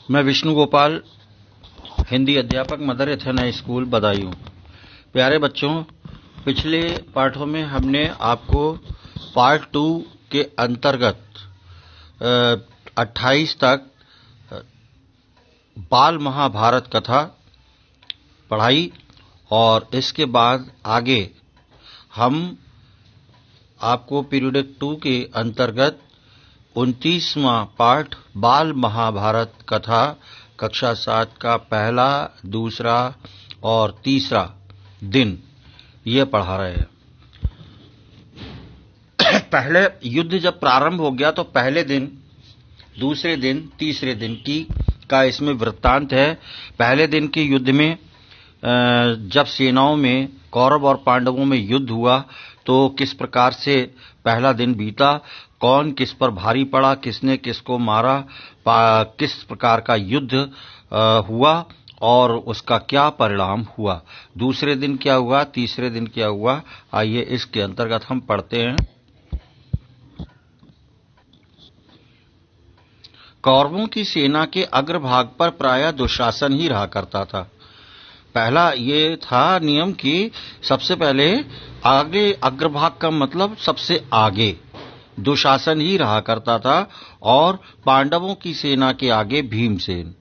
मैं विष्णु गोपाल, हिंदी अध्यापक, mother Athena school, Badaun. प्यारे बच्चों, पिछले पाठों में हमने आपको पार्ट 2 के अंतर्गत 28 तक बाल महाभारत कथा पढ़ाई और इसके बाद आगे हम आपको पीरियड 2 के अंतर्गत 29वां पाठ बाल महाभारत कथा कक्षा 7 का पहला, दूसरा और तीसरा दिन ये पढ़ा रहे हैं। पहले युद्ध जब प्रारंभ हो गया तो पहले दिन, दूसरे दिन, तीसरे दिन का इसमें वृत्तांत है। पहले दिन के युद्ध में जब सेनाओं में, कौरव और पांडवों में युद्ध हुआ तो किस प्रकार से पहला दिन बीता, कौन किस पर भारी पड़ा, किसने किसको मारा, किस प्रकार का युद्ध हुआ और उसका क्या परिणाम हुआ। दूसरे दिन क्या हुआ, तीसरे दिन क्या हुआ, आइए इसके अंतर्गत हम पढ़ते हैं। कौरवों की सेना के अग्रभाग पर प्रायः दुशासन ही रहा करता था। पहला ये था नियम कि सबसे पहले आगे, अग्रभाग का मतलब सबसे आगे दुशासन ही रहा करता था और पांडवों की सेना के आगे भीमसेन।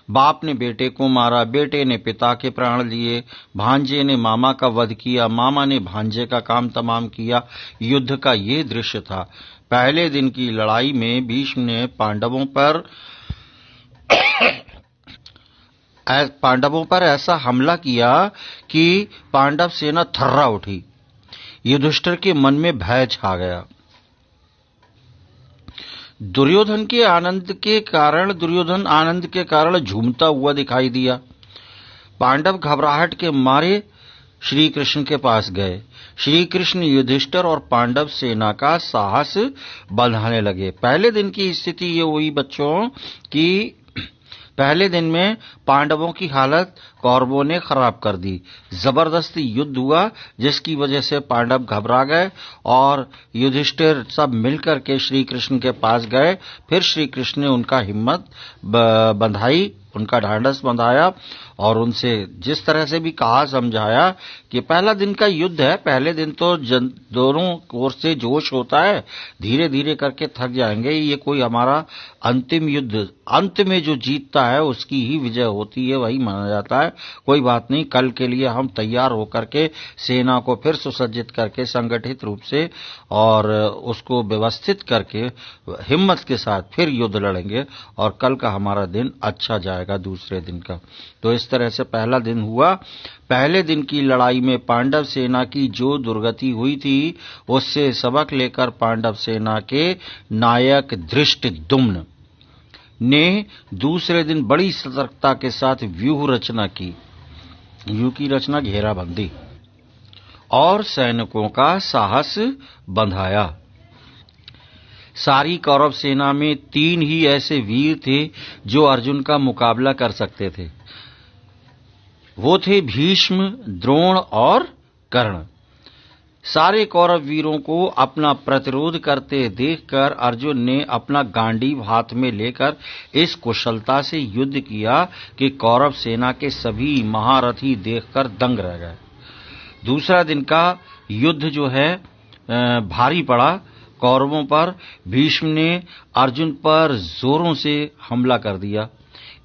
बाप ने बेटे को मारा, बेटे ने पिता के प्राण लिए, भांजे ने मामा का वध किया, मामा ने भांजे का काम तमाम किया। युद्ध का ये दृश्य था। पहले दिन की लड़ाई में भीष्म ने पांडवों पर ऐसा हमला किया कि पांडव सेना थर्रा उठी। युधिष्ठिर के मन में भय छा गया। दुर्योधन आनंद के कारण झूमता हुआ दिखाई दिया। पांडव घबराहट के मारे श्री कृष्ण के पास गए। श्री कृष्ण युधिष्ठिर और पांडव सेना का साहस बढ़ाने लगे। पहले दिन की स्थिति ये हुई बच्चों कि पहले दिन में पांडवों की हालत कौरवों ने खराब कर दी। जबरदस्ती युद्ध हुआ जिसकी वजह से पांडव घबरा गए और युधिष्ठिर सब मिलकर के श्री कृष्ण के पास गए। फिर श्री कृष्ण ने उनका हिम्मत बंधाई, उनका ढांढस बंधाया और उनसे जिस तरह से भी कहा, समझाया कि पहला दिन का युद्ध है, पहले दिन तो दोनों ओर से जोश होता है, धीरे धीरे करके थक जाएंगे। ये कोई हमारा अंतिम युद्ध, अंत में जो जीतता है उसकी ही विजय होती है, वही माना जाता है। कोई बात नहीं, कल के लिए हम तैयार होकर के सेना को फिर सुसज्जित करके संगठित रूप से और उसको व्यवस्थित करके हिम्मत के साथ फिर युद्ध लड़ेंगे और कल का हमारा दिन अच्छा जाएगा दूसरे दिन का। तो इस तरह से पहला दिन हुआ। पहले दिन की लड़ाई में पांडव सेना की जो दुर्गति हुई थी उससे सबक लेकर पांडव सेना के नायक धृष्टद्युम्न ने दूसरे दिन बड़ी सतर्कता के साथ व्यूह रचना की। व्यूह की रचना, घेराबंदी, और सैनिकों का साहस बंधाया। सारी कौरव सेना में 3 ही ऐसे वीर थे जो अर्जुन का मुकाबला कर सकते थे। वो थे भीष्म, द्रोण और कर्ण। सारे कौरव वीरों को अपना प्रतिरोध करते देखकर अर्जुन ने अपना गांडीव हाथ में लेकर इस कुशलता से युद्ध किया कि कौरव सेना के सभी महारथी देखकर दंग रह गए। दूसरा दिन का युद्ध जो है भारी पड़ा कौरवों पर। भीष्म ने अर्जुन पर जोरों से हमला कर दिया।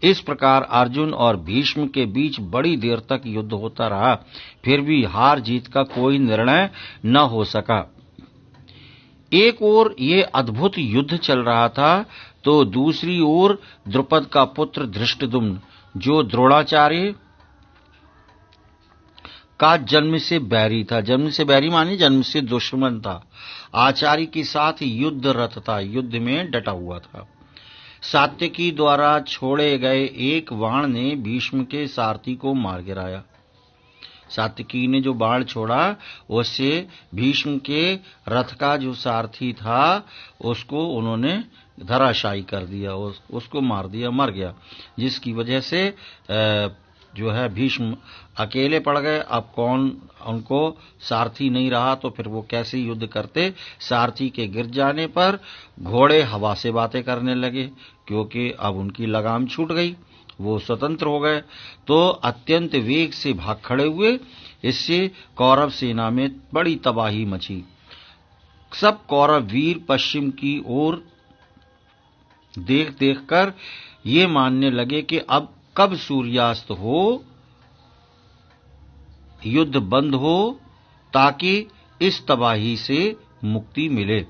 इस प्रकार अर्जुन और भीष्म के बीच बड़ी देर तक युद्ध होता रहा, फिर भी हार जीत का कोई निर्णय न हो सका। एक ओर ये अद्भुत युद्ध चल रहा था तो दूसरी ओर द्रुपद का पुत्र धृष्टद्युम्न, जो द्रोणाचार्य का जन्म से बैरी था, जन्म से बैरी माने जन्म से दुश्मन था, आचार्य के साथ युद्ध रत था, युद्ध में डटा हुआ था। सात्यकी द्वारा छोड़े गए एक बाण ने भीष्म के सारथी को मार गिराया। सात्यकी ने जो बाण छोड़ा उससे भीष्म के रथ का जो सारथी था उसको उन्होंने धराशायी कर दिया, उसको मार दिया, मर गया, जिसकी वजह से जो है भीष्म अकेले पड़ गए। अब कौन उनको सारथी नहीं रहा तो फिर वो कैसे युद्ध करते। सारथी के गिर जाने पर घोड़े हवा से बातें करने लगे, क्योंकि अब उनकी लगाम छूट गई, वो स्वतंत्र हो गए। तो अत्यंत वेग से भाग खड़े हुए। इससे कौरव सेना में बड़ी तबाही मची। सब कौरव वीर पश्चिम की ओर देख देख कर ये मानने लगे कि अब कब सूर्यास्त हो, युद्ध बंद हो, ताकि इस तबाही से मुक्ति मिले।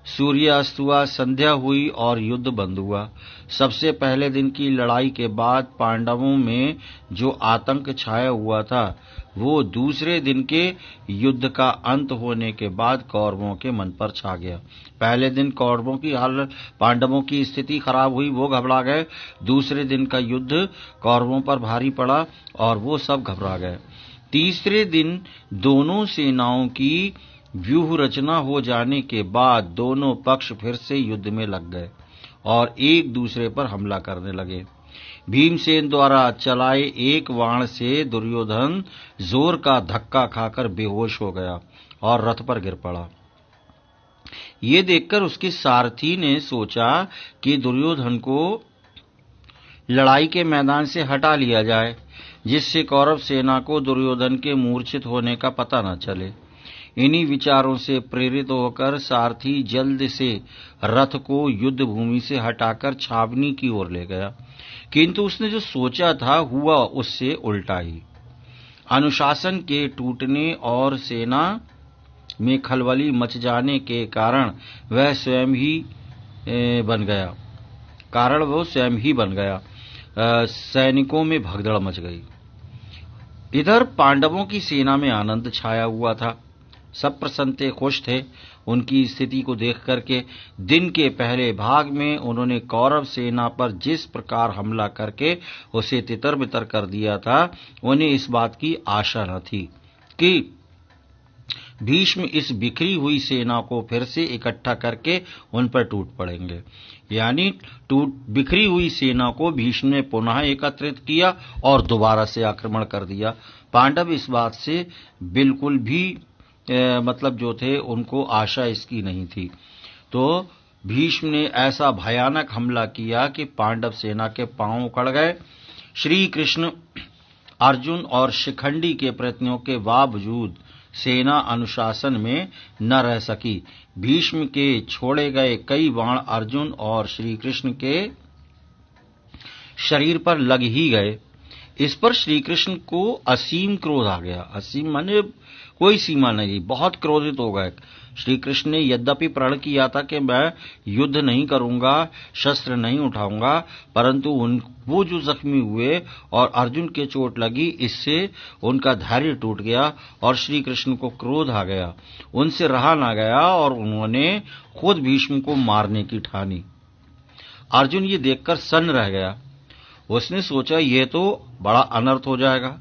सूर्यास्त हुआ, संध्या हुई और युद्ध बंद हुआ। सबसे पहले दिन की लड़ाई के बाद पांडवों में जो आतंक छाया हुआ था, वो दूसरे दिन के युद्ध का अंत होने के बाद कौरवों के मन पर छा गया। पहले दिन कौरवों की हालत, पांडवों की स्थिति खराब हुई, वो घबरा गए। दूसरे दिन का युद्ध कौरवों पर भारी पड़ा और वो सब घबरा गए। तीसरे दिन दोनों सेनाओं की व्यूह रचना हो जाने के बाद दोनों पक्ष फिर से युद्ध में लग गए और एक दूसरे पर हमला करने लगे। भीमसेन द्वारा चलाए एक बाण से दुर्योधन जोर का धक्का खाकर बेहोश हो गया और रथ पर गिर पड़ा। ये देखकर उसके सारथी ने सोचा कि दुर्योधन को लड़ाई के मैदान से हटा लिया जाए, जिससे कौरव सेना को दुर्योधन के मूर्छित होने का पता न चले। इन्हीं विचारों से प्रेरित होकर सारथी जल्द से रथ को युद्ध भूमि से हटाकर छावनी की ओर ले गया, किंतु उसने जो सोचा था हुआ उससे उल्टा ही। अनुशासन के टूटने और सेना में खलबली मच जाने के कारण वह स्वयं ही बन गया। सैनिकों में भगदड़ मच गई। इधर पांडवों की सेना में आनंद छाया हुआ था। सब प्रसन्न थे, खुश थे। उनकी स्थिति को देख करके दिन के पहले भाग में उन्होंने कौरव सेना पर जिस प्रकार हमला करके उसे तितर बितर कर दिया था, उन्हें इस बात की आशा न थी कि भीष्म इस बिखरी हुई सेना को फिर से इकट्ठा करके उन पर टूट पड़ेंगे। यानी बिखरी हुई सेना को भीष्म ने पुनः एकत्रित किया और दोबारा से आक्रमण कर दिया। पांडव इस बात से बिल्कुल भी मतलब जो थे उनको आशा इसकी नहीं थी। तो भीष्म ने ऐसा भयानक हमला किया कि पांडव सेना के पांव उखड़ गए। श्री कृष्ण, अर्जुन और शिखंडी के प्रयत्नों के बावजूद सेना अनुशासन में न रह सकी। भीष्म के छोड़े गए कई बाण अर्जुन और श्री कृष्ण के शरीर पर लग ही गए। इस पर श्री कृष्ण को असीम क्रोध आ गया। असीम माने कोई सीमा नहीं, बहुत क्रोधित हो गए। श्री कृष्ण ने यद्यपि प्रण किया था कि मैं युद्ध नहीं करूंगा, शस्त्र नहीं उठाऊंगा, परंतु वो जो जख्मी हुए और अर्जुन के चोट लगी, इससे उनका धैर्य टूट गया और श्री कृष्ण को क्रोध आ गया। उनसे रहा ना गया और उन्होंने खुद भीष्म को मारने की ठानी। अर्जुन ये देखकर सन्न रह गया। उसने सोचा ये तो बड़ा अनर्थ हो जाएगा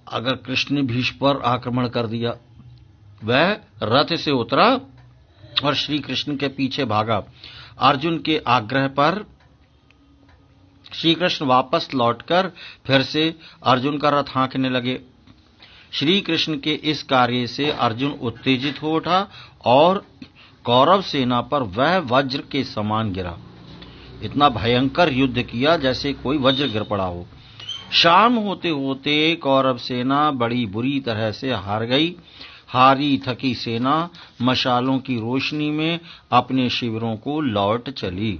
अगर कृष्ण ने भीष्म पर आक्रमण कर दिया। वह रथ से उतरा और श्री कृष्ण के पीछे भागा। अर्जुन के आग्रह पर श्री कृष्ण वापस लौटकर फिर से अर्जुन का रथ हाँकने लगे। श्री कृष्ण के इस कार्य से अर्जुन उत्तेजित हो उठा और कौरव सेना पर वह वज्र के समान गिरा। इतना भयंकर युद्ध किया जैसे कोई वज्र गिर पड़ा हो। शाम होते होते कौरव सेना बड़ी बुरी तरह से हार गई। हारी थकी सेना मशालों की रोशनी में अपने शिविरों को लौट चली।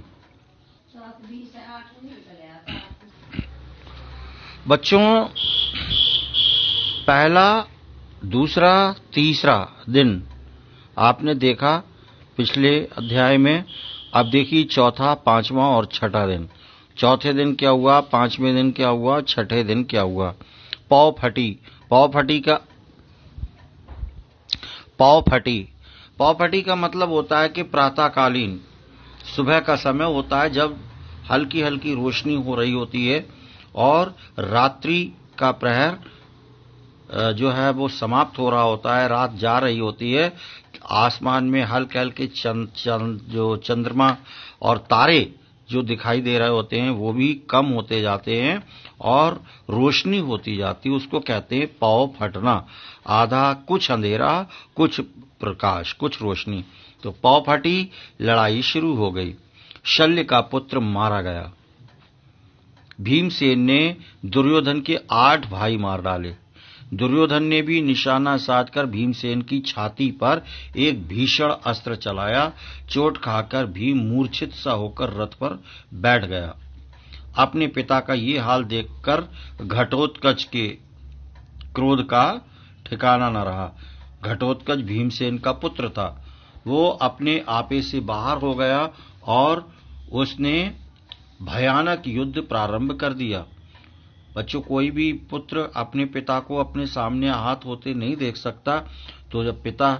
बच्चों, पहला, दूसरा, तीसरा दिन आपने देखा पिछले अध्याय में। अब देखिए चौथा, पांचवा और छठा दिन। चौथे दिन क्या हुआ, पांचवें दिन क्या हुआ, छठे दिन क्या हुआ। पौ फटी का मतलब होता है कि प्रातःकालीन सुबह का समय होता है, जब हल्की हल्की रोशनी हो रही होती है और रात्रि का प्रहर जो है वो समाप्त हो रहा होता है, रात जा रही होती है। आसमान में हल्के हल्के जो चंद्रमा और तारे जो दिखाई दे रहे होते हैं वो भी कम होते जाते हैं और रोशनी होती जाती है। उसको कहते हैं पांव फटना। आधा कुछ अंधेरा, कुछ प्रकाश, कुछ रोशनी। तो पांव फटी, लड़ाई शुरू हो गई। शल्य का पुत्र मारा गया। भीमसेन ने दुर्योधन के 8 भाई मार डाले। दुर्योधन ने भी निशाना साधकर भीमसेन की छाती पर एक भीषण अस्त्र चलाया। चोट खाकर भीम मूर्छित सा होकर रथ पर बैठ गया। अपने पिता का ये हाल देखकर घटोत्कच के क्रोध का ठिकाना न रहा। घटोत्कच भीमसेन का पुत्र था। वो अपने आपे से बाहर हो गया और उसने भयानक युद्ध प्रारंभ कर दिया। बच्चों, कोई भी पुत्र अपने पिता को अपने सामने आहत होते नहीं देख सकता। तो जब पिता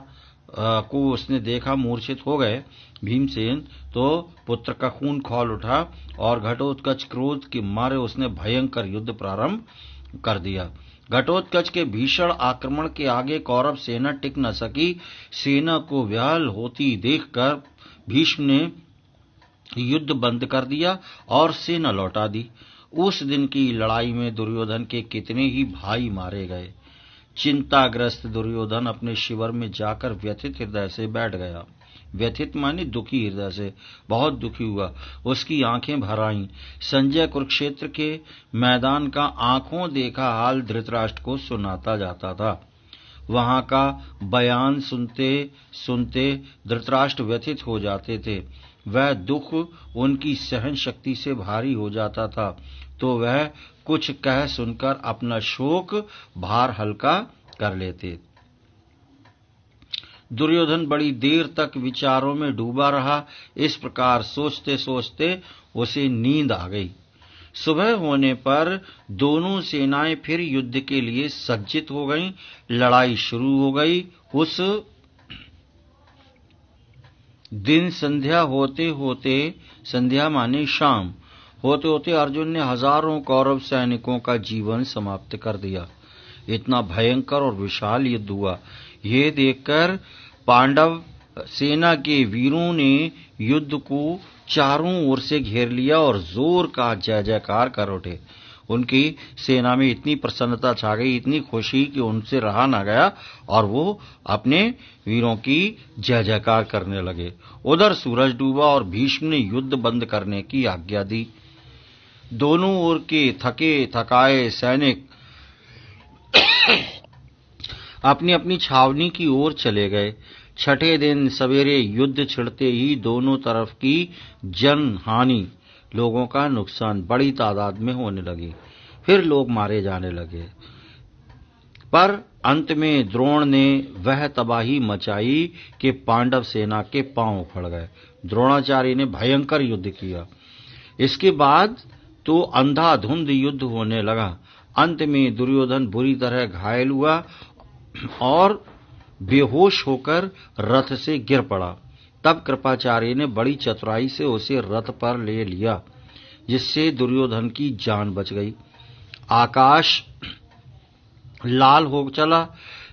को उसने देखा मूर्छित हो गए भीमसेन, तो पुत्र का खून खौल उठा और घटोत्कच क्रोध के मारे उसने भयंकर युद्ध प्रारंभ कर दिया। घटोत्कच के भीषण आक्रमण के आगे कौरव सेना टिक न सकी। सेना को व्याहल होती देखकर भीष्म ने युद्ध बंद कर दिया और सेना लौटा दी। उस दिन की लड़ाई में दुर्योधन के कितने ही भाई मारे गए। चिंताग्रस्त दुर्योधन अपने शिविर में जाकर व्यथित हृदय से बैठ गया। व्यथित माने दुखी हृदय से, बहुत दुखी हुआ। उसकी आंखें भर आईं। संजय कुरुक्षेत्र के मैदान का आंखों देखा हाल धृतराष्ट्र को सुनाता जाता था। वहां का बयान सुनते सुनते धृतराष्ट्र व्यथित हो जाते थे। वह दुख उनकी सहन शक्ति से भारी हो जाता था, तो वह कुछ कह सुनकर अपना शोक भार हल्का कर लेते। दुर्योधन बड़ी देर तक विचारों में डूबा रहा। इस प्रकार सोचते सोचते उसे नींद आ गई। सुबह होने पर दोनों सेनाएं फिर युद्ध के लिए सज्जित हो गईं। लड़ाई शुरू हो गई। उस दिन संध्या होते होते, संध्या माने शाम, होते होते अर्जुन ने हजारों कौरव सैनिकों का जीवन समाप्त कर दिया। इतना भयंकर और विशाल युद्ध हुआ। ये देखकर पांडव सेना के वीरों ने युद्ध को चारों ओर से घेर लिया और जोर का जय जयकार कर उठे। उनकी सेना में इतनी प्रसन्नता छा गई, इतनी खुशी कि उनसे रहा न गया और वो अपने वीरों की जय जयकार करने लगे। उधर सूरज डूबा और भीष्म ने युद्ध बंद करने की आज्ञा दी। दोनों ओर के थके थकाए सैनिक अपनी अपनी छावनी की ओर चले गए। छठे दिन सवेरे युद्ध छिड़ते ही दोनों तरफ की जन हानि, लोगों का नुकसान बड़ी तादाद में होने लगी। फिर लोग मारे जाने लगे। पर अंत में द्रोण ने वह तबाही मचाई कि पांडव सेना के पांव उखड़ गए। द्रोणाचार्य ने भयंकर युद्ध किया। इसके बाद तो अंधाधुंध युद्ध होने लगा। अंत में दुर्योधन बुरी तरह घायल हुआ और बेहोश होकर रथ से गिर पड़ा। तब कृपाचार्य ने बड़ी चतुराई से उसे रथ पर ले लिया, जिससे दुर्योधन की जान बच गई। आकाश लाल हो चला।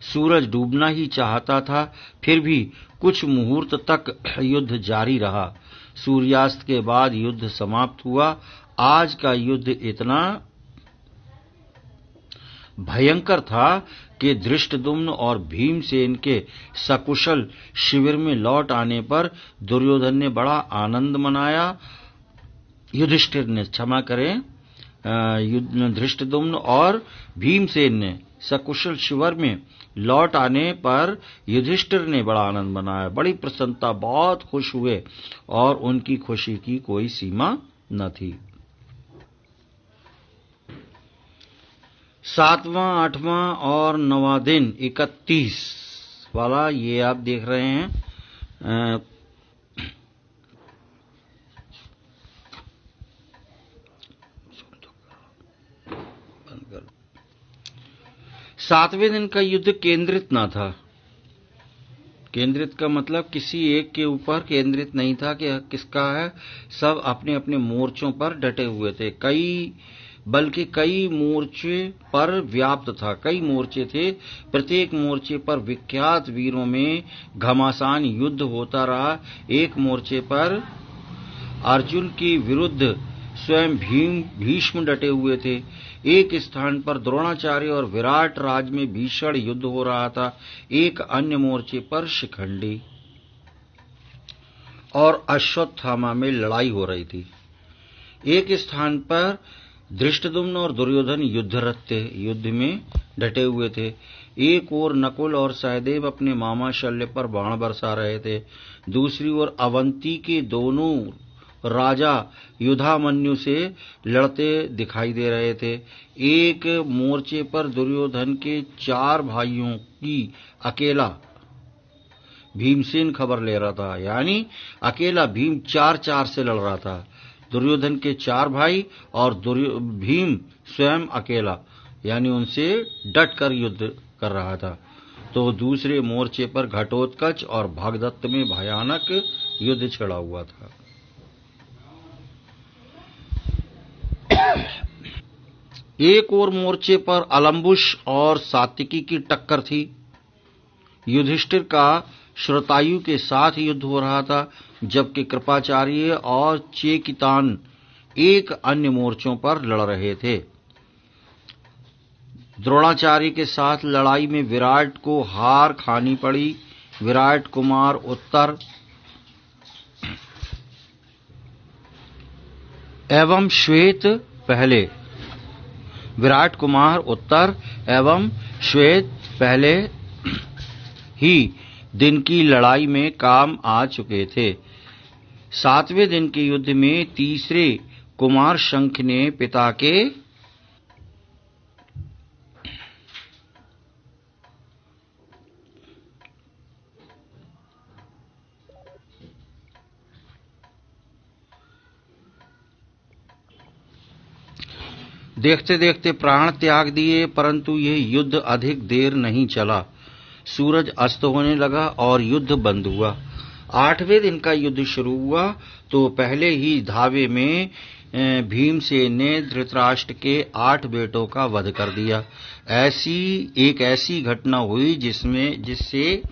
सूरज डूबना ही चाहता था, फिर भी कुछ मुहूर्त तक युद्ध जारी रहा। सूर्यास्त के बाद युद्ध समाप्त हुआ। आज का युद्ध इतना भयंकर था कि धृष्टद्युम्न और भीमसेन के सकुशल शिविर में लौट आने पर दुर्योधन ने बड़ा आनंद मनाया। युधिष्ठिर ने, क्षमा करें, धृष्टद्युम्न और भीमसेन ने सकुशल शिविर में लौट आने पर युधिष्ठिर ने बड़ा आनंद मनाया, बड़ी प्रसन्नता, बहुत खुश हुए और उनकी खुशी की कोई सीमा न थी। 7वां, 8वां और 9वां दिन 31 वाला ये आप देख रहे हैं। 7वें दिन का युद्ध केंद्रित न था। केंद्रित का मतलब किसी एक के ऊपर केंद्रित नहीं था कि किसका है। सब अपने अपने मोर्चों पर डटे हुए थे। बल्कि कई मोर्चे पर व्याप्त था। कई मोर्चे थे। प्रत्येक मोर्चे पर विख्यात वीरों में घमासान युद्ध होता रहा। एक मोर्चे पर अर्जुन के विरुद्ध स्वयं भीष्म डटे हुए थे। एक स्थान पर द्रोणाचार्य और विराट राज में भीषण युद्ध हो रहा था। एक अन्य मोर्चे पर शिखंडी और अश्वत्थामा में लड़ाई हो रही थी। एक स्थान पर धृष्टद्युम्न और दुर्योधन युद्ध में डटे हुए थे। एक ओर नकुल और सहदेव अपने मामा शल्य पर बाण बरसा रहे थे। दूसरी ओर अवंती के दोनों राजा युधामन्यु से लड़ते दिखाई दे रहे थे। एक मोर्चे पर दुर्योधन के 4 भाइयों की अकेला भीमसेन खबर ले रहा था, यानी अकेला भीम 4-4 से लड़ रहा था। दुर्योधन के 4 भाई और भीम स्वयं अकेला, यानी उनसे डट कर युद्ध कर रहा था। तो दूसरे मोर्चे पर घटोत्कच और भागदत्त में भयानक युद्ध छिड़ा हुआ था। एक और मोर्चे पर अलम्बुश और सात्विकी की टक्कर थी। युधिष्ठिर का श्रुतायु के साथ युद्ध हो रहा था, जबकि कृपाचार्य और चेकितान एक अन्य मोर्चों पर लड़ रहे थे। द्रोणाचार्य के साथ लड़ाई में विराट को हार खानी पड़ी। विराट कुमार उत्तर एवं श्वेत पहले ही दिन की लड़ाई में काम आ चुके थे। 7वें दिन के युद्ध में तीसरे कुमार शंख ने पिता के देखते देखते प्राण त्याग दिए, परंतु यह युद्ध अधिक देर नहीं चला। सूरज अस्त होने लगा और युद्ध बंद हुआ। 8वें दिन का युद्ध शुरू हुआ तो पहले ही धावे में भीमसेन ने धृतराष्ट्र के 8 बेटों का वध कर दिया। ऐसी घटना हुई जिससे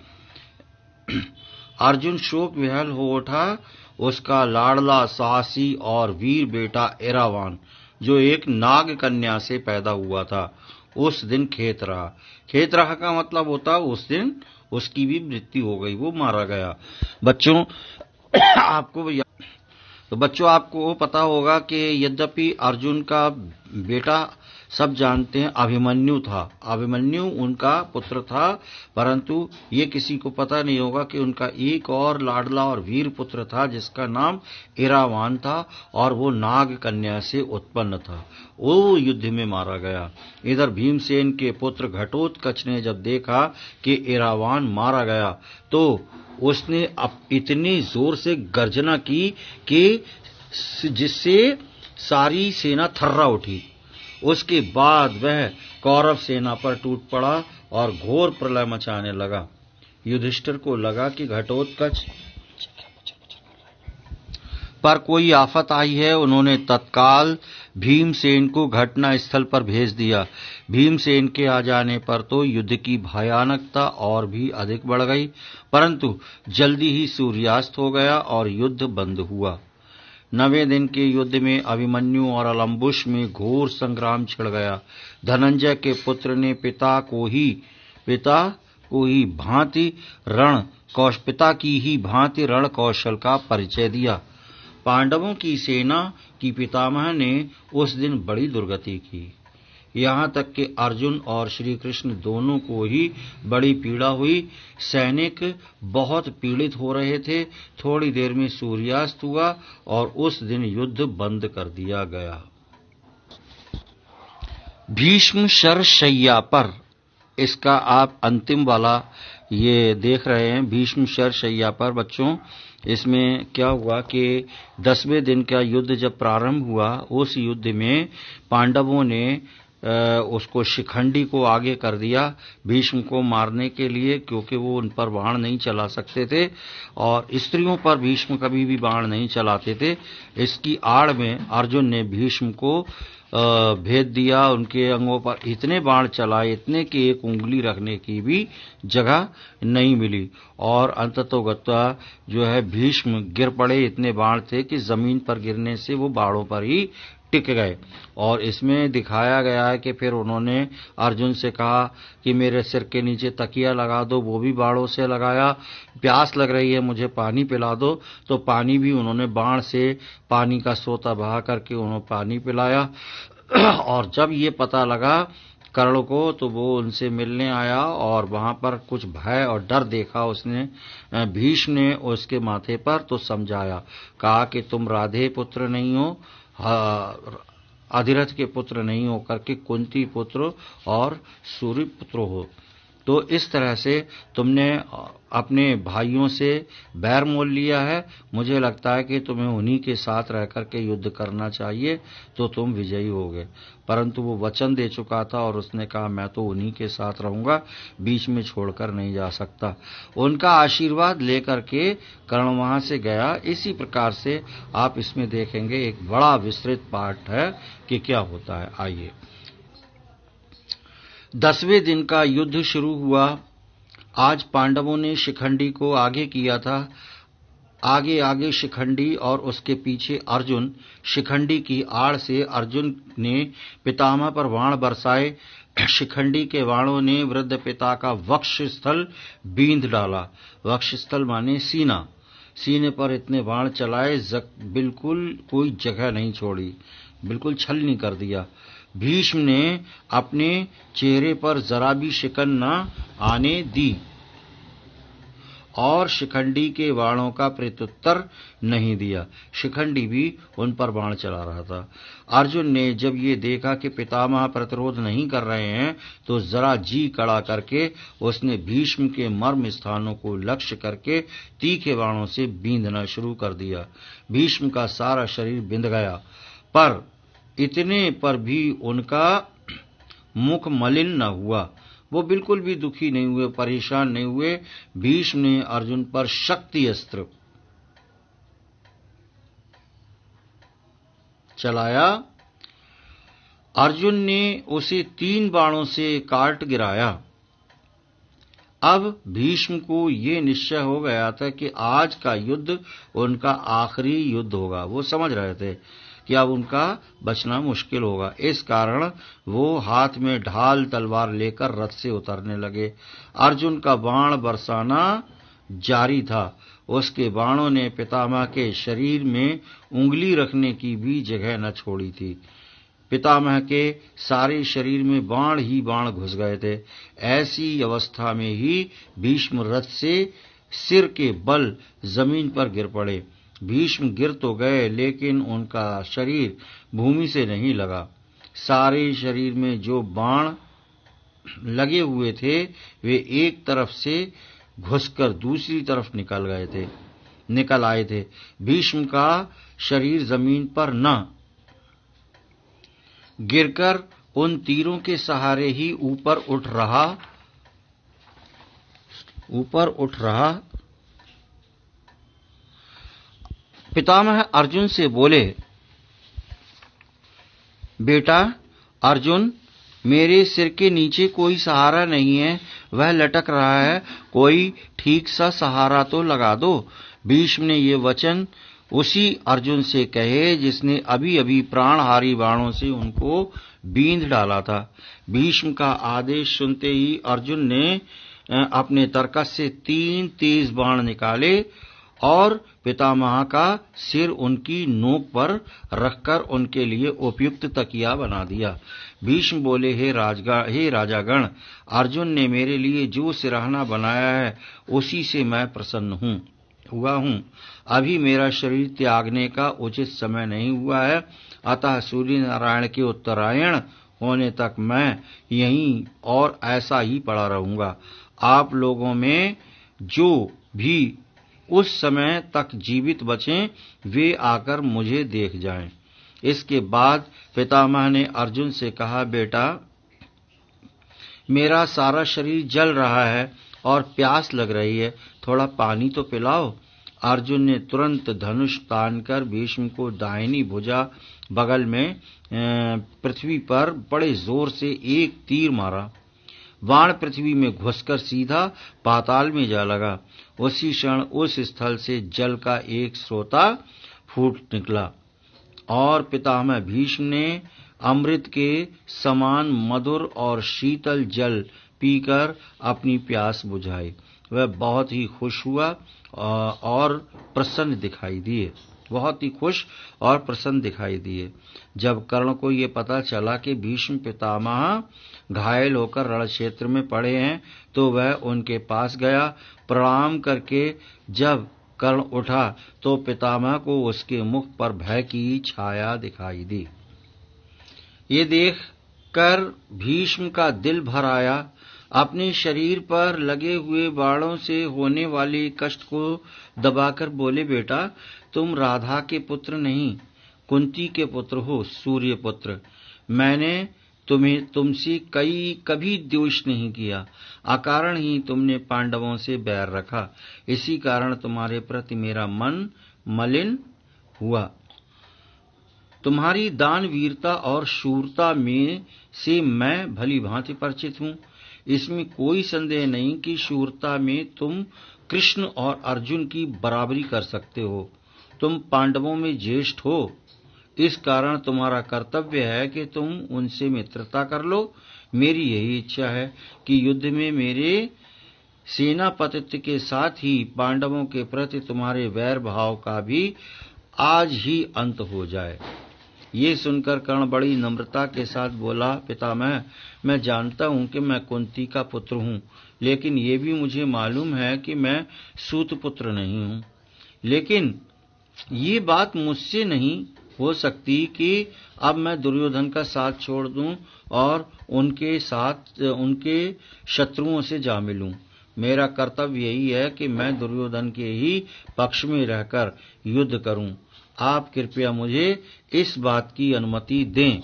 अर्जुन शोक विहल हो उठा। उसका लाडला, साहसी और वीर बेटा एरावान, जो एक नाग कन्या से पैदा हुआ था, उस दिन खेत रहा। खेत रहा का मतलब होता उस दिन उसकी भी मृत्यु हो गई, वो मारा गया। बच्चों आपको पता होगा कि यद्यपि अर्जुन का बेटा सब जानते हैं अभिमन्यु था, अभिमन्यु उनका पुत्र था, परंतु ये किसी को पता नहीं होगा कि उनका एक और लाडला और वीर पुत्र था जिसका नाम एरावान था और वो नाग कन्या से उत्पन्न था। वो युद्ध में मारा गया। इधर भीमसेन के पुत्र घटोत्कच ने जब देखा कि एरावान मारा गया तो उसने इतनी जोर से गर्जना की कि जिससे सारी सेना थर्रा उठी। उसके बाद वह कौरव सेना पर टूट पड़ा और घोर प्रलय मचाने लगा। युधिष्ठिर को लगा कि घटोत्कच पर कोई आफत आई है। उन्होंने तत्काल भीमसेन को घटना स्थल पर भेज दिया। भीमसेन के आ जाने पर तो युद्ध की भयानकता और भी अधिक बढ़ गई, परंतु जल्दी ही सूर्यास्त हो गया और युद्ध बंद हुआ। 9वें दिन के युद्ध में अभिमन्यु और अलम्बुश में घोर संग्राम छिड़ गया। धनंजय के पुत्र ने पिता की ही भांति रण कौशल का परिचय दिया। पांडवों की सेना की पितामह ने उस दिन बड़ी दुर्गति की। यहाँ तक कि अर्जुन और श्री कृष्ण दोनों को ही बड़ी पीड़ा हुई। सैनिक बहुत पीड़ित हो रहे थे। थोड़ी देर में सूर्यास्त हुआ और उस दिन युद्ध बंद कर दिया गया। भीष्म शरशय्या पर, इसका आप अंतिम वाला ये देख रहे हैं, भीष्म शरशय्या पर। बच्चों, इसमें क्या हुआ कि 10वें दिन का युद्ध जब प्रारंभ हुआ, उस युद्ध में पांडवों ने उसको शिखंडी को आगे कर दिया भीष्म को मारने के लिए, क्योंकि वो उन पर बाण नहीं चला सकते थे और स्त्रियों पर भीष्म कभी भी बाण नहीं चलाते थे। इसकी आड़ में अर्जुन ने भीष्म को भेद दिया। उनके अंगों पर इतने बाण चलाए, इतने कि एक उंगली रखने की भी जगह नहीं मिली और अंततोगत्वा जो है भीष्म गिर पड़े। इतने बाण थे कि जमीन पर गिरने से वो बाणों पर ही टिक गए। और इसमें दिखाया गया है कि फिर उन्होंने अर्जुन से कहा कि मेरे सिर के नीचे तकिया लगा दो, वो भी बाणों से लगाया। प्यास लग रही है, मुझे पानी पिला दो, तो पानी भी उन्होंने बाण से पानी का सोता बहा करके उन्होंने पानी पिलाया। और जब ये पता लगा कर्ण को तो वो उनसे मिलने आया और वहां पर कुछ भय और डर देखा उसने। भीष्म ने उसके माथे पर तो समझाया, कहा कि तुम राधे पुत्र नहीं हो, अधिरथ के पुत्र नहीं हो करके कुंती पुत्र और सूर्य पुत्र हो। तो इस तरह से तुमने अपने भाइयों से बैर मोल लिया है। मुझे लगता है कि तुम्हें उन्हीं के साथ रह करके युद्ध करना चाहिए तो तुम विजयी होगे। परंतु वो वचन दे चुका था और उसने कहा मैं तो उन्हीं के साथ रहूंगा, बीच में छोड़कर नहीं जा सकता। उनका आशीर्वाद लेकर के कर्ण वहां से गया। इसी प्रकार से आप इसमें देखेंगे एक बड़ा विस्तृत पाठ है कि क्या होता है। आइए, 10वें दिन का युद्ध शुरू हुआ। आज पांडवों ने शिखंडी को आगे किया था। आगे आगे शिखंडी और उसके पीछे अर्जुन। शिखंडी की आड़ से अर्जुन ने पितामह पर बाण बरसाए। शिखंडी के बाणों ने वृद्ध पिता का वक्षस्थल बींध डाला। वक्षस्थल माने सीना। सीने पर इतने बाण चलाए बिल्कुल कोई जगह नहीं छोड़ी, बिल्कुल छलनी कर दिया। भीष्म ने अपने चेहरे पर जरा भी शिकन न आने दी और शिखंडी के बाणों का प्रत्युत्तर नहीं दिया। शिखंडी भी उन पर बाण चला रहा था। अर्जुन ने जब ये देखा कि पितामह प्रतिरोध नहीं कर रहे हैं तो जरा जी कड़ा करके उसने भीष्म के मर्म स्थानों को लक्ष्य करके तीखे बाणों से बींधना शुरू कर दिया। भीष्म का सारा शरीर बिंध गया, पर इतने पर भी उनका मुख मलिन न हुआ। वो बिल्कुल भी दुखी नहीं हुए, परेशान नहीं हुए। भीष्म ने अर्जुन पर शक्ति अस्त्र चलाया। अर्जुन ने उसे 3 बाणों से काट गिराया। अब भीष्म को ये निश्चय हो गया था कि आज का युद्ध उनका आखिरी युद्ध होगा। वो समझ रहे थे कि अब उनका बचना मुश्किल होगा। इस कारण वो हाथ में ढाल तलवार लेकर रथ से उतरने लगे। अर्जुन का बाण बरसाना जारी था। उसके बाणों ने पितामह के शरीर में उंगली रखने की भी जगह न छोड़ी थी। पितामह के सारे शरीर में बाण ही बाण घुस गए थे। ऐसी अवस्था में ही भीष्म रथ से सिर के बल जमीन पर गिर पड़े। भीष्म गिर तो गए, लेकिन उनका शरीर भूमि से नहीं लगा। सारे शरीर में जो बाण लगे हुए थे वे एक तरफ से घुसकर दूसरी तरफ निकल आए थे। भीष्म का शरीर जमीन पर न गिरकर उन तीरों के सहारे ही ऊपर उठ रहा। पितामह अर्जुन से बोले, बेटा अर्जुन, मेरे सिर के नीचे कोई सहारा नहीं है, वह लटक रहा है, कोई ठीक सा सहारा तो लगा दो। भीष्म ने ये वचन उसी अर्जुन से कहे जिसने अभी अभी प्राणहारी बाणों से उनको बींध डाला था। भीष्म का आदेश सुनते ही अर्जुन ने अपने तरकस से 3 तेज बाण निकाले और पितामह का सिर उनकी नोक पर रखकर उनके लिए उपयुक्त तकिया बना दिया। भीष्म बोले, हे राजागण, अर्जुन ने मेरे लिए जो सिरहाना बनाया है उसी से मैं प्रसन्न हुआ हूँ। अभी मेरा शरीर त्यागने का उचित समय नहीं हुआ है, अतः सूर्य नारायण के उत्तरायण होने तक मैं यहीं और ऐसा ही पड़ा रहूंगा। आप लोगों में जो भी उस समय तक जीवित बचें वे आकर मुझे देख जाएं। इसके बाद पितामह ने अर्जुन से कहा, बेटा, मेरा सारा शरीर जल रहा है और प्यास लग रही है, थोड़ा पानी तो पिलाओ। अर्जुन ने तुरंत धनुष तानकर भीष्म को दाहिनी भुजा बगल में पृथ्वी पर बड़े जोर से एक तीर मारा। बाण पृथ्वी में घुसकर सीधा पाताल में जा लगा। उसी क्षण उस स्थल से जल का एक स्रोता फूट निकला और पितामह भीष्म ने अमृत के समान मधुर और शीतल जल पीकर अपनी प्यास बुझाई। वह बहुत ही खुश हुआ और प्रसन्न दिखाई दिए। बहुत ही खुश और प्रसन्न दिखाई दिए। जब कर्ण को ये पता चला कि भीष्म पितामह घायल होकर रण क्षेत्र में पड़े हैं, तो वह उनके पास गया। प्रणाम करके जब कर्ण उठा तो पितामह को उसके मुख पर भय की छाया दिखाई दी। ये देखकर भीष्म का दिल भर आया। अपने शरीर पर लगे हुए बाणों से होने वाले कष्ट को दबाकर बोले, बेटा, तुम राधा के पुत्र नहीं, कुंती के पुत्र हो, सूर्य पुत्र। मैंने तुमसे कभी द्वेष नहीं किया। अकारण ही तुमने पांडवों से बैर रखा। इसी कारण तुम्हारे प्रति मेरा मन मलिन हुआ। तुम्हारी दान वीरता और शूरता में से मैं भली भांति परिचित हूं। इसमें कोई संदेह नहीं कि शूरता में तुम कृष्ण और अर्जुन की बराबरी कर सकते हो। तुम पांडवों में ज्येष्ठ हो, इस कारण तुम्हारा कर्तव्य है कि तुम उनसे मित्रता कर लो। मेरी यही इच्छा है कि युद्ध में मेरे सेनापतित्व के साथ ही पांडवों के प्रति तुम्हारे वैर भाव का भी आज ही अंत हो जाए। ये सुनकर कर्ण बड़ी नम्रता के साथ बोला, पितामह, मैं जानता हूं कि मैं कुंती का पुत्र हूं, लेकिन ये भी मुझे मालूम है कि मैं सूत पुत्र नहीं हूं। लेकिन ये बात मुझसे नहीं हो सकती कि अब मैं दुर्योधन का साथ छोड़ दूं और उनके शत्रुओं से जा मिलूं। मेरा कर्तव्य यही है कि मैं दुर्योधन के ही पक्ष में रहकर युद्ध करूं। आप कृपया मुझे इस बात की अनुमति दें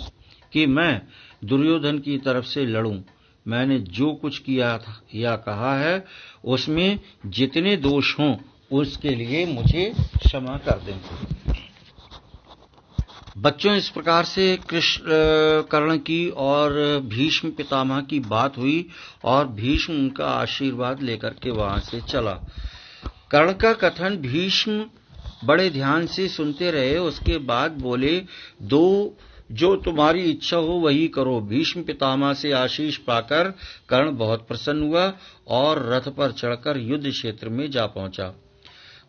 कि मैं दुर्योधन की तरफ से लड़ूं। मैंने जो कुछ किया था या कहा है, उसमें जितने दोष हों उसके लिए मुझे क्षमा कर दें। बच्चों, इस प्रकार से कर्ण की और भीष्म पितामह की बात हुई और भीष्म उनका आशीर्वाद लेकर के वहां से चला। कर्ण का कथन भीष्म बड़े ध्यान से सुनते रहे। उसके बाद बोले, जो तुम्हारी इच्छा हो वही करो। भीष्म पितामह से आशीष पाकर कर्ण बहुत प्रसन्न हुआ और रथ पर चढ़कर युद्ध क्षेत्र में जा पहुंचा।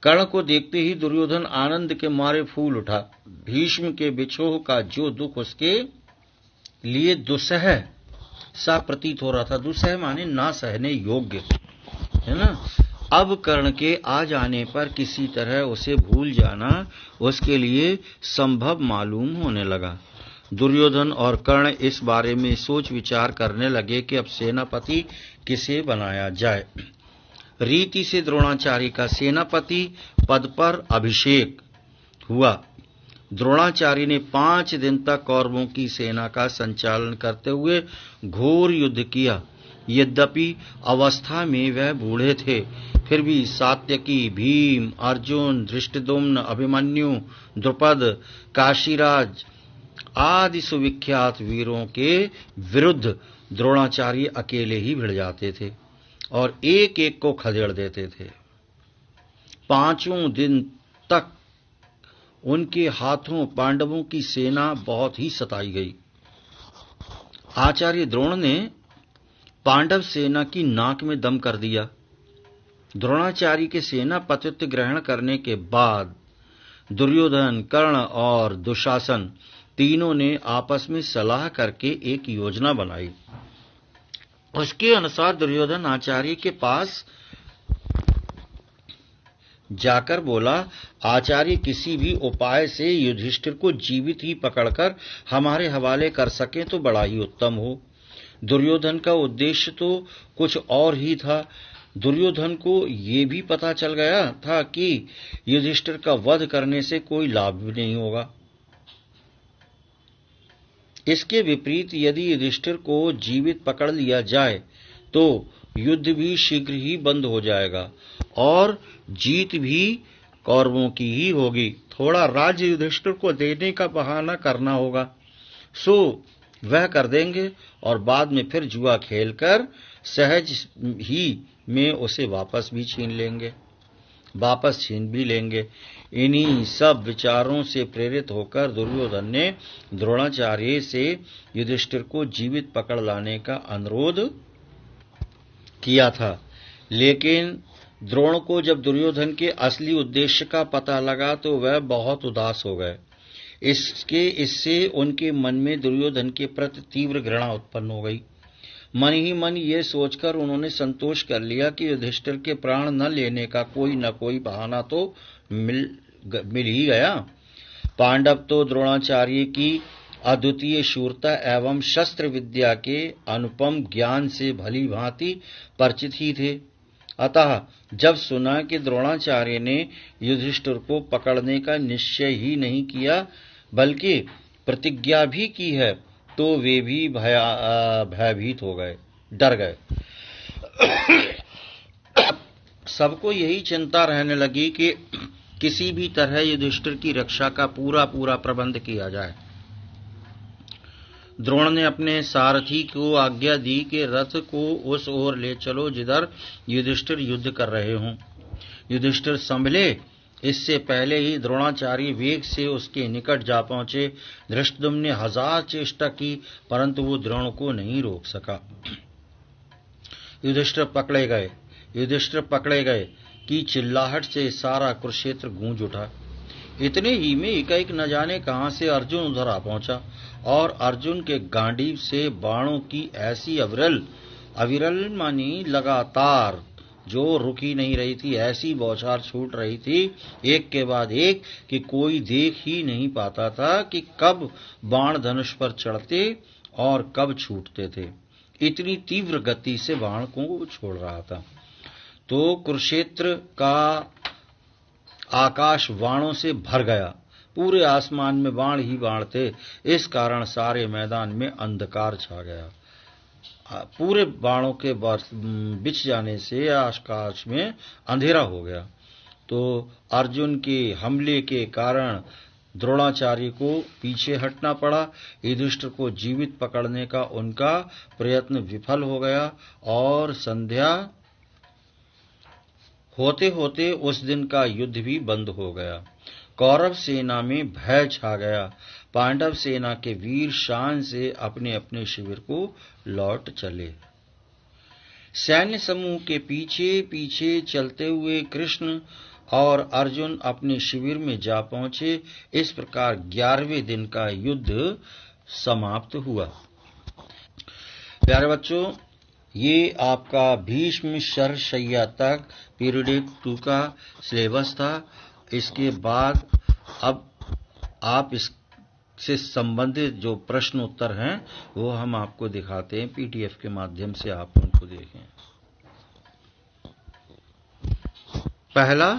कर्ण को देखते ही दुर्योधन आनंद के मारे फूल उठा। भीष्म के विछोह का जो दुख उसके लिए दुस्सह सा प्रतीत हो रहा था। दुस्सह माने ना सहने योग्य, है ना। अब कर्ण के आ जाने पर किसी तरह उसे भूल जाना उसके लिए संभव मालूम होने लगा। दुर्योधन और कर्ण इस बारे में सोच विचार करने लगे कि अब सेनापति किसे बनाया जाए। रीति से द्रोणाचार्य का सेनापति पद पर अभिषेक हुआ। द्रोणाचार्य ने 5 दिन तक कौरवों की सेना का संचालन करते हुए घोर युद्ध किया। यद्यपि अवस्था में वह बूढ़े थे, फिर भी सात्यकी, भीम, अर्जुन, धृष्टद्युम्न, अभिमन्यु, द्रुपद, काशीराज आदि सुविख्यात वीरों के विरुद्ध द्रोणाचार्य अकेले ही भिड़ जाते थे और एक एक को खदेड़ देते थे। 5 दिन तक उनके हाथों पांडवों की सेना बहुत ही सताई गई। आचार्य द्रोण ने पांडव सेना की नाक में दम कर दिया। द्रोणाचार्य के सेनापतित्व ग्रहण करने के बाद दुर्योधन, कर्ण और दुशासन तीनों ने आपस में सलाह करके एक योजना बनाई। उसके अनुसार दुर्योधन आचार्य के पास जाकर बोला, आचार्य किसी भी उपाय से युधिष्ठिर को जीवित ही पकड़कर हमारे हवाले कर सके तो बड़ा ही उत्तम हो। दुर्योधन का उद्देश्य तो कुछ और ही था। दुर्योधन को ये भी पता चल गया था कि युधिष्ठिर का वध करने से कोई लाभ भी नहीं होगा। इसके विपरीत यदि युधिष्ठिर को जीवित पकड़ लिया जाए तो युद्ध भी शीघ्र ही बंद हो जाएगा और जीत भी कौरवों की ही होगी। थोड़ा राज्य युधिष्ठिर को देने का बहाना करना होगा, सो वह कर देंगे और बाद में फिर जुआ खेलकर सहज ही में उसे वापस छीन भी लेंगे। इन्हीं सब विचारों से प्रेरित होकर दुर्योधन ने द्रोणाचार्य से युधिष्ठिर को जीवित पकड़ लाने का अनुरोध किया था। लेकिन द्रोण को जब दुर्योधन के असली उद्देश्य का पता लगा तो वह बहुत उदास हो गए। इससे उनके मन में दुर्योधन के प्रति तीव्र घृणा उत्पन्न हो गई। मन ही मन ये सोचकर उन्होंने संतोष कर लिया कि युधिष्ठिर के प्राण न लेने का कोई न कोई बहाना तो मिल ही गया। पांडव तो द्रोणाचार्य की अद्वितीय शूरता एवं शस्त्र विद्या के अनुपम ज्ञान से भली भांति परिचित ही थे। अतः जब सुना कि द्रोणाचार्य ने युधिष्ठिर को पकड़ने का निश्चय ही नहीं किया बल्कि प्रतिज्ञा भी की है तो वे भी भयभीत हो गए, डर गए। सबको यही चिंता रहने लगी कि किसी भी तरह युधिष्ठिर की रक्षा का पूरा प्रबंध किया जाए। द्रोण ने अपने सारथी को आज्ञा दी कि रथ को उस ओर ले चलो जिधर युधिष्ठिर युद्ध कर रहे हों। युधिष्ठिर संभले इससे पहले ही द्रोणाचार्य वेग से उसके निकट जा पहुंचे। धृष्टद्युम्न ने 1000 चेष्टा की परंतु वो द्रोण को नहीं रोक सका। युधिष्ठिर पकड़े गए कि चिल्लाहट से सारा कुरुक्षेत्र गूंज उठा। इतने ही में एकाएक न जाने कहां से अर्जुन उधर आ पहुंचा और अर्जुन के गांडीव से बाणों की ऐसी अविरल मानी लगातार जो रुकी नहीं रही थी, ऐसी बौछार छूट रही थी एक के बाद एक कि कोई देख ही नहीं पाता था कि कब बाण धनुष पर चढ़ते और कब छूटते थे। इतनी तीव्र गति से बाण को छोड़ रहा था। तो कुरुक्षेत्र का आकाश बाणों से भर गया। पूरे आसमान में बाण ही बाण थे। इस कारण सारे मैदान में अंधकार छा गया। पूरे बाणों के बिछ जाने से आकाश में अंधेरा हो गया। तो अर्जुन के हमले के कारण द्रोणाचार्य को पीछे हटना पड़ा। युधिष्ठिर को जीवित पकड़ने का उनका प्रयत्न विफल हो गया और संध्या होते होते उस दिन का युद्ध भी बंद हो गया। कौरव सेना में भय छा गया। पांडव सेना के वीर शान से अपने अपने शिविर को लौट चले। सैन्य समूह के पीछे पीछे चलते हुए कृष्ण और अर्जुन अपने शिविर में जा पहुंचे। इस प्रकार 11वें दिन का युद्ध समाप्त हुआ। प्यारे बच्चों, ये आपका भीष्म शरशय्या तक पीरियड 2 का सिलेबस था। इसके बाद अब आप इससे संबंधित जो प्रश्न उत्तर हैं वो हम आपको दिखाते हैं पीडीएफ के माध्यम से, आप उनको देखें। पहला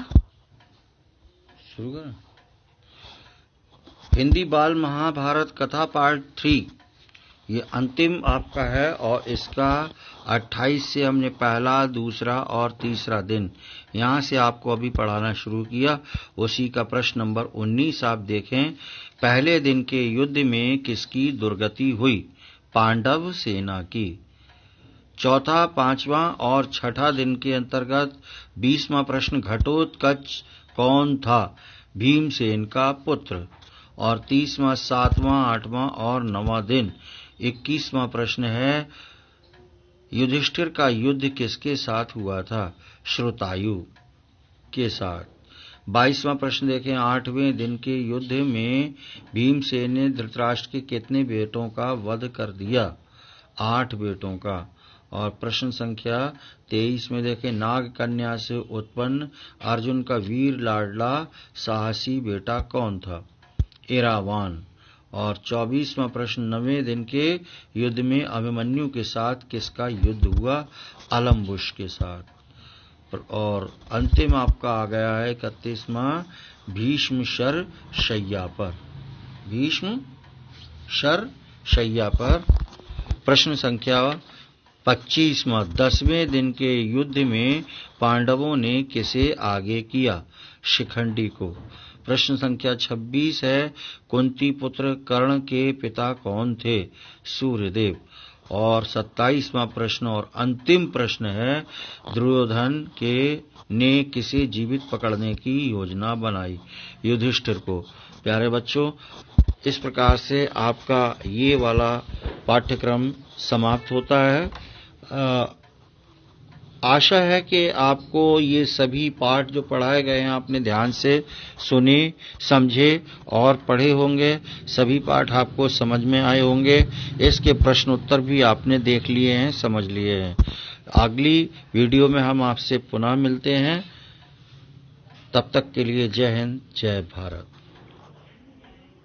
शुरू करें। हिंदी बाल महाभारत कथा पार्ट 3 ये अंतिम आपका है और इसका 28 से हमने पहला, दूसरा और तीसरा दिन यहां से आपको अभी पढ़ाना शुरू किया। उसी का प्रश्न नंबर 19 आप देखें। पहले दिन के युद्ध में किसकी दुर्गति हुई? पांडव सेना की। चौथा, पांचवां और छठा दिन के अंतर्गत 20वां प्रश्न, घटोत्कच कौन था? भीमसेन का पुत्र। और 30वां, 7वां, 8वां और 9वां दिन। 21वां प्रश्न है, युधिष्ठिर का युद्ध किसके साथ हुआ था? श्रुतायु के साथ। 22वां प्रश्न देखें, 8वें दिन के युद्ध में भीमसेन ने धृतराष्ट्र के कितने बेटों का वध कर दिया? 8 बेटों का। और प्रश्न संख्या 23 में देखें, नाग कन्या से उत्पन्न अर्जुन का वीर लाडला साहसी बेटा कौन था? एरावान। और 24वां प्रश्न, 9वें दिन के युद्ध में अभिमन्यु के साथ किसका युद्ध हुआ? अलम्बुश के साथ। और अंतिम आपका आ गया है 31वां, भीष्म शर शय्या पर। भीष्म शर शैया पर। प्रश्न संख्या 25वां, 10वें दिन के युद्ध में पांडवों ने किसे आगे किया? शिखंडी को। प्रश्न संख्या 26 है, कुंती पुत्र कर्ण के पिता कौन थे? सूर्यदेव। और 27वां प्रश्न और अंतिम प्रश्न है, दुर्योधन ने किसे जीवित पकड़ने की योजना बनाई? युधिष्ठिर को। प्यारे बच्चों, इस प्रकार से आपका ये वाला पाठ्यक्रम समाप्त होता है। आशा है कि आपको ये सभी पाठ जो पढ़ाए गए हैं आपने ध्यान से सुने, समझे और पढ़े होंगे। सभी पाठ आपको समझ में आए होंगे। इसके प्रश्न उत्तर भी आपने देख लिए हैं, समझ लिए हैं। अगली वीडियो में हम आपसे पुनः मिलते हैं। तब तक के लिए जय हिंद, जय भारत।